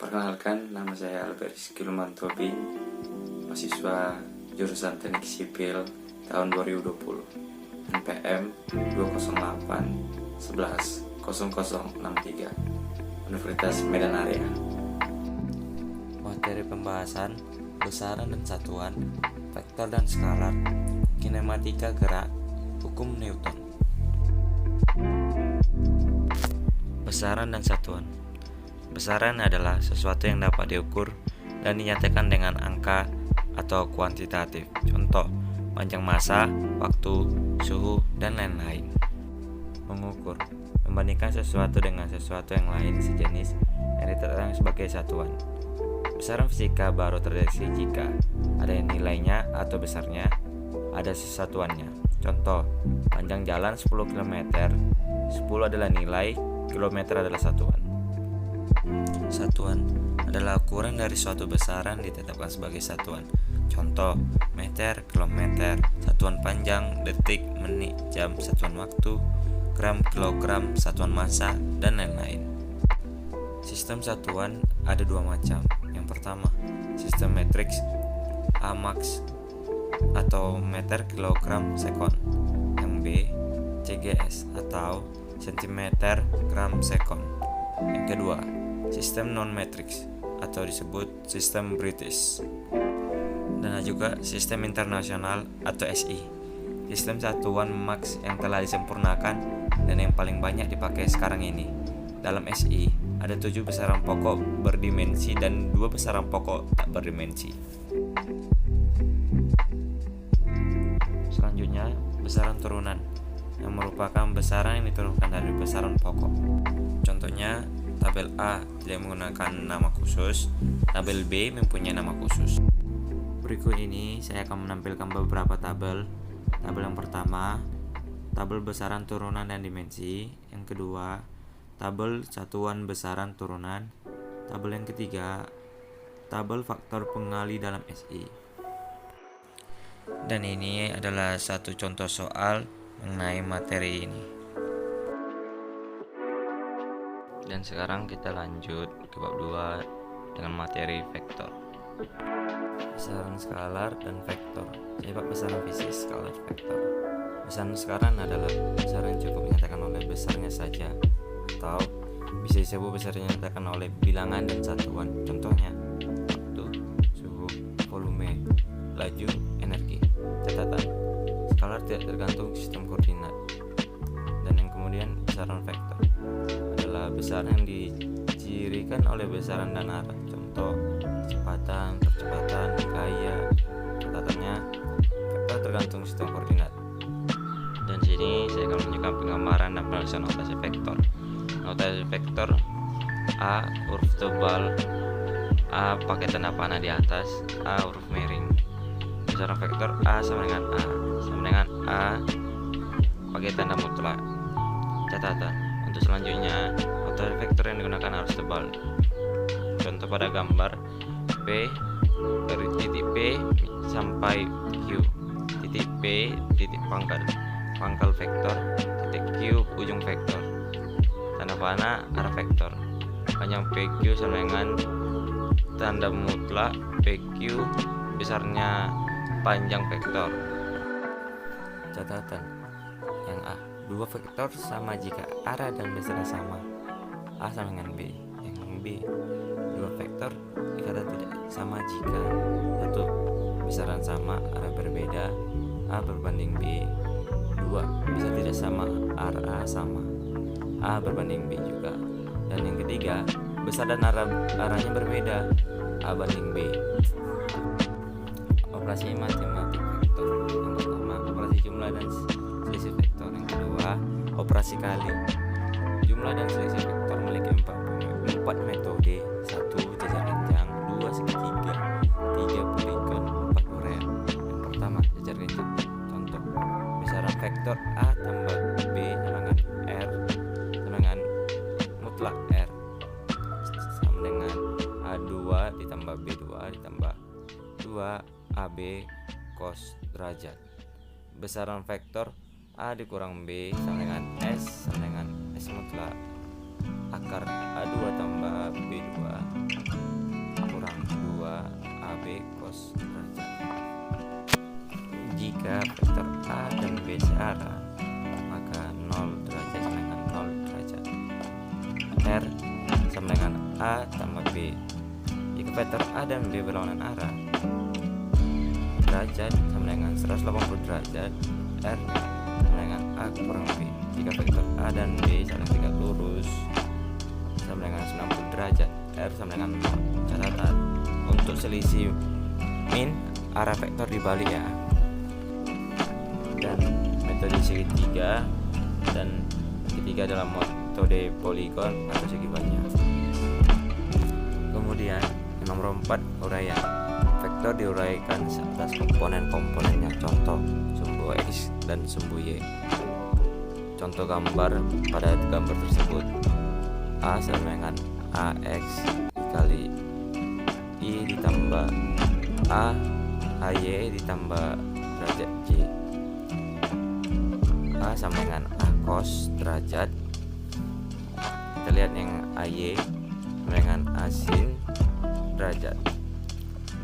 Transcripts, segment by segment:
Perkenalkan, nama saya Albert Skilman Tobing, mahasiswa jurusan Teknik Sipil tahun 2020, NPM 208-11-0063, Universitas Medan Area. Materi pembahasan: besaran dan satuan, vektor dan skalar, kinematika gerak, hukum Newton. Besaran dan satuan. Besaran adalah sesuatu yang dapat diukur dan dinyatakan dengan angka atau kuantitatif. Contoh, panjang masa, waktu, suhu, dan lain-lain. Mengukur, membandingkan sesuatu dengan sesuatu yang lain sejenis yang ditetapkan sebagai satuan. Besaran fisika baru terdeteksi jika ada nilainya atau besarnya, ada satuannya. Contoh, panjang jalan 10 km, 10 adalah nilai, kilometer adalah satuan. Satuan adalah ukuran dari suatu besaran ditetapkan sebagai satuan. Contoh, meter, kilometer, satuan panjang, detik, menit, jam, satuan waktu, gram, kilogram, satuan massa, dan lain-lain. Sistem satuan ada dua macam. Yang pertama, sistem matriks AMAX atau meter, kilogram, sekon. Yang B, CGS atau sentimeter, gram, sekon. Yang kedua, sistem non-matrix atau disebut sistem British, dan juga sistem internasional atau SI. Sistem satuan max yang telah disempurnakan dan yang paling banyak dipakai sekarang ini. Dalam SI ada 7 besaran pokok berdimensi dan 2 besaran pokok tak berdimensi. Selanjutnya, besaran turunan yang merupakan besaran yang diturunkan dari besaran pokok. Contohnya, tabel A tidak menggunakan nama khusus, tabel B mempunyai nama khusus. Berikut ini saya akan menampilkan beberapa tabel. Tabel yang pertama, tabel besaran turunan dan dimensi. Yang kedua, tabel satuan besaran turunan. Tabel yang ketiga, tabel faktor pengali dalam SI. Dan ini adalah satu contoh soal mengenai materi ini. Dan sekarang kita lanjut ke bab 2 dengan materi vektor. Besaran skalar dan vektor. Sebab besaran fisik, skalar, vektor. Besaran skalar adalah besaran yang cukup dinyatakan oleh besarnya saja, atau bisa disebut besaran yang dinyatakan oleh bilangan dan satuan. Contohnya, waktu, suhu, volume, laju, energi. Catatan, skalar tidak tergantung sistem koordinat. Dan yang kemudian besaran vektor adalah besaran yang dicirikan oleh besaran dan arah. Contoh, kecepatan, percepatan, gaya. Catatannya, vektor tergantung sistem koordinat. Dan sini saya akan menunjukkan penggambaran dan penulisan notasi vektor. Notasi vektor: A huruf tebal, A pakai tanda panah di atas, A huruf miring. Besaran vektor A sama dengan A sama dengan A pakai tanda mutlak. Catatan, untuk selanjutnya notasi vektor yang digunakan harus tebal. Contoh pada gambar, P dari titik P sampai Q, titik P titik pangkal vektor, titik Q ujung vektor. Tanda panah arah vektor. Panjang PQ sama dengan tanda mutlak PQ besarnya panjang vektor. Catatan yang A, dua vektor sama jika arah dan besarnya sama. A sama dengan B. Yang B, dua vektor dikata tidak sama jika satu, besaran sama, arah berbeda, A berbanding B. Dua, bisa tidak sama, arah sama, A berbanding B juga. Dan yang ketiga, besar dan arahnya berbeda, A banding B. Operasi matematik vektor. Yang pertama, operasi jumlah dan selisih vektor. Yang kedua, operasi kali. Jumlah dan selisih vektor memiliki 4 metode. 1. Jajar kencang, 2. Segitiga, 3. poligon, 4. urean. Yang pertama, jajar kencang. Contoh, besaran vektor A tambah B sama dengan R sama dengan mutlak R sama dengan A2 ditambah B2 ditambah 2 AB cos derajat. Besaran vektor A dikurang B sama dengan S mutlak akar A2 tambah B2 R sama dengan A tambah B. Jika vektor A dan B berlawanan arah, derajat sama dengan 180 derajat, R sama dengan A kurang B. Jika vektor A dan B saling tegak lurus sama dengan 90 derajat, R sama dengan 0. Catatan, untuk selisih min arah vektor dibalik ya. Dan metode segitiga dan ketiga dalam metode poligon atau segi banyak. Kemudian yang nomor 4, uraian. Vektor diuraikan atas komponen-komponennya. Contoh sumbu X dan sumbu Y. Contoh gambar pada gambar tersebut, A sama dengan AX dikali I ditambah AY ditambah derajat J. A sama dengan A cos derajat. Kita lihat yang AY sama dengan A sin derajat.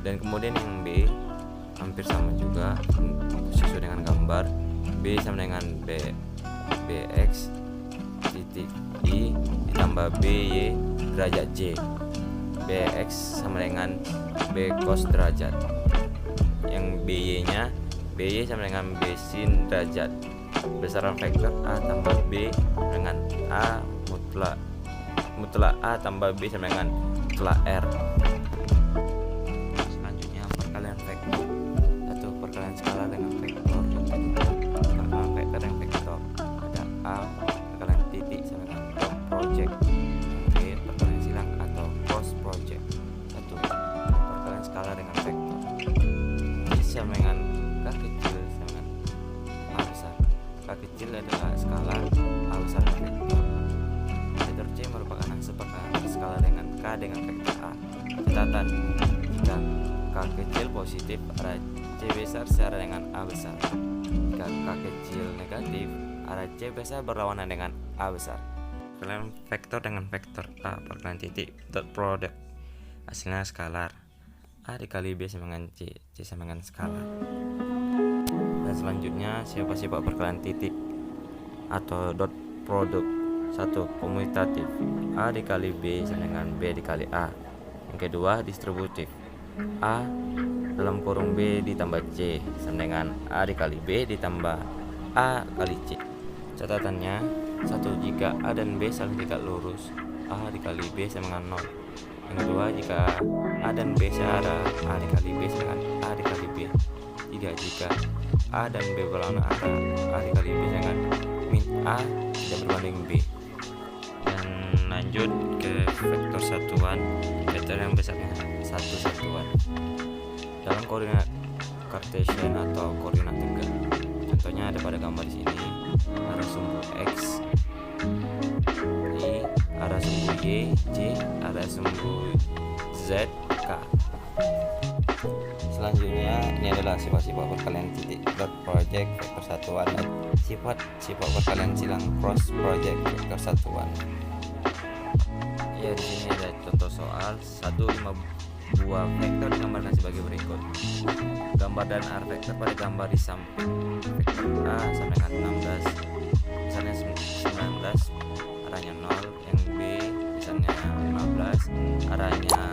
Dan kemudian yang B hampir sama juga, sesuai dengan gambar. B sama dengan BX titik I ditambah BY derajat J. BX sama dengan B cos derajat. Yang BY sama dengan B sin derajat. Besaran vektor A tambah B dengan A mutlak A tambah B sama dengan mutlak R. Selanjutnya perkalian vektor. 1. Perkalian skala dengan vektor. 2. Perkalian vektor dengan vektor. Ada A perkalian titik sama dengan dot project. B perkalian silang atau cross project. 1. Perkalian skala dengan vektor. I sama dengan K kecil sama dengan A besar. K kecil adalah skala, A besar vektor. Vektor C merupakan hasil perkalian skala dengan K dengan vektor A. Catatan, jika K kecil positif, arah C besar searah dengan A besar. Jika K kecil negatif, arah C besar berlawanan dengan A besar. Perkalian vektor dengan vektor A, perkalian titik dot product, hasilnya skalar. A dikali B sama dengan C sama dengan skalar. Dan selanjutnya sifat-sifat perkalian titik atau dot product. 1. Komutatif, A dikali B sama dengan B dikali A. Yang kedua, distributif, A dalam kurung B ditambah C sama dengan A dikali B ditambah A kali C. Catatannya, 1. Jika A dan B saling tegak lurus, A dikali B sama dengan 0. Yang kedua, jika A dan B searah, A dikali B sama dengan A dikali B. 3. Jika A dan B berlawanan arah, A dikali B sama dengan min A tidak berbanding B. Dan lanjut ke vektor satuan, vektor yang besarnya 1 satuan dalam koordinat Cartesian atau koordinat tegak. Contohnya ada pada gambar di sini, arah sumbu X Y, arah sumbu Y C, arah sumbu Z K. Selanjutnya ini adalah sifat-sifat perkalian titik dot project vektor satuan dan sifat-sifat perkalian silang cross project vektor satuan. Ya, di sini ada contoh soal. 1. 5 buah vektor digambarkan sebagai berikut. Gambar dan arah vektor pada gambar di samping. Vektor A sama dengan 16, misalnya 19, arahnya 0. Yang B misalnya 15, arahnya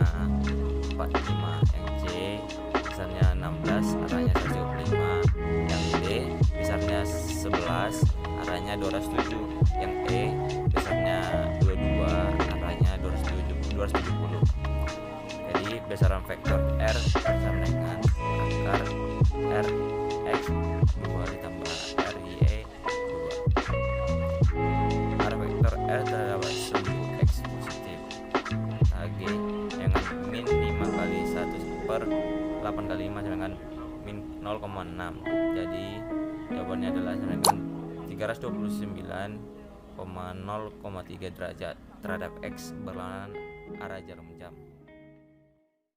45. Yang C misalnya 16, arahnya 125. Yang D misalnya 11, arahnya 207. Yang E misalnya 22, arahnya 270. Jadi besaran vektor R sama dengan akar R X 2 ditambah R Y 2. Arah vektor R terdapat sumbu X positif G dengan min 5 kali 1 per 8 kali 5 sama dengan min 0,6. Jadi jawabannya adalah sama dengan 329,0,3 derajat terhadap X berlawanan arah jarum jam.